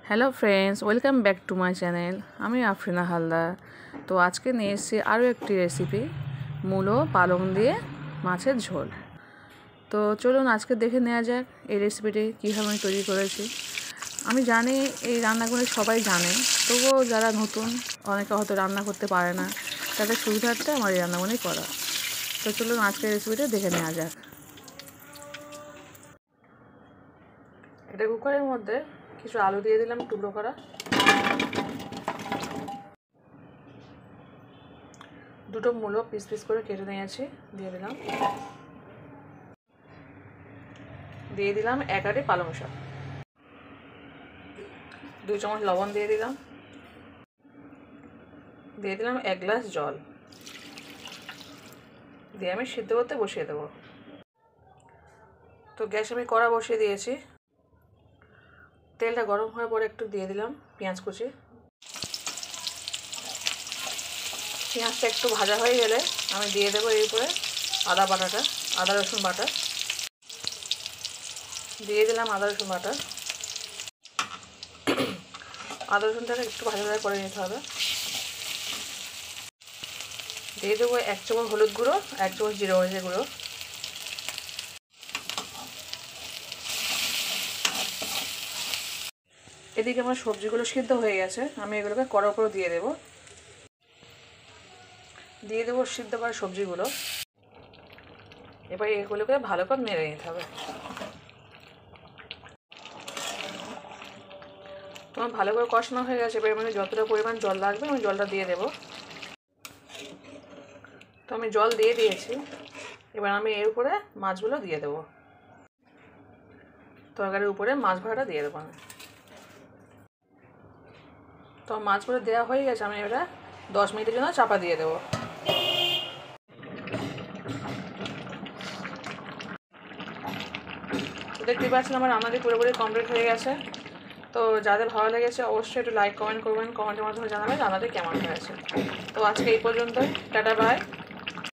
Hello friends, welcome back to my channel. আমি আফরিনা হালদার। তো আজকে নিয়ে এসেছি আরও একটি রেসিপি, মূলো পালং দিয়ে মাছের ঝোল। তো চলুন আজকে দেখে নেওয়া যাক এই রেসিপিটি কীভাবে আমি তৈরি করেছি। আমি জানি এই রান্নাগুলো সবাই জানে, তবুও যারা নতুন, অনেকে হয়তো রান্না করতে পারে না, তাদের সুবিধার্থে আমার এই রান্নাগুলোই করা। তো চলুন আজকের রেসিপিটা দেখে নেওয়া যাক। এটা কুকারের মধ্যে কিছু আলু দিয়ে দিলাম টুকরো করা, দুটো মূলো পিস পিস করে কেটে নিয়েছি দিয়ে দিলাম এক আটি পালং শাক, 2 চামচ লবণ দিয়ে দিলাম 1 গ্লাস জল দিয়ে আমি সিদ্ধ করতে বসিয়ে দেবো। তো গ্যাস আমি কড়া বসিয়ে দিয়েছি। তেলটা গরম হওয়ার পরে একটু দিয়ে দিলাম পেঁয়াজ কুচি। পেঁয়াজটা একটু ভাজা হয়ে গেলে আমি দিয়ে দেবো এর উপরে আদা রসুন বাটা দিয়ে দিলাম। আদা রসুনটাকে একটু ভাজা ভাজা করে নিতে হবে। দিয়ে দেবো 1 চামচ হলুদ গুঁড়ো, 1 চামচ জিরে মরিচের গুঁড়ো। এদিকে আমার সবজিগুলো সিদ্ধ হয়ে গেছে, আমি এগুলোকে কড়ার উপরে দিয়ে দেবো সিদ্ধ করা সবজিগুলো। এবার এগুলোকে ভালো করে নেড়ে নিতে হবে। তোমার ভালো করে কষানো হয়ে গেছে, এবার মানে যতটা পরিমাণ জল লাগবে আমি জলটা দিয়ে দেবো। তো আমি জল দিয়ে দিয়েছি। এবার আমি এর উপরে মাছগুলো দিয়ে দেবো, তরকারির উপরে মাছ ভাড়াটা দিয়ে দেবো আমি। তো মাছগুলো দেওয়া হয়ে গেছে, আমি এটা 10 মিনিটের জন্য চাপা দিয়ে দেবো। দেখতে পাচ্ছেন আমার রান্নাটি পুরোপুরি কমপ্লিট হয়ে গেছে। তো যাদের ভালো লেগেছে অবশ্যই একটু লাইক কমেন্ট করবেন, কমেন্টের মাধ্যমে জানাবেন রান্নাটি কেমন হয়েছে। তো আজকে এই পর্যন্তই, টাটা বাই।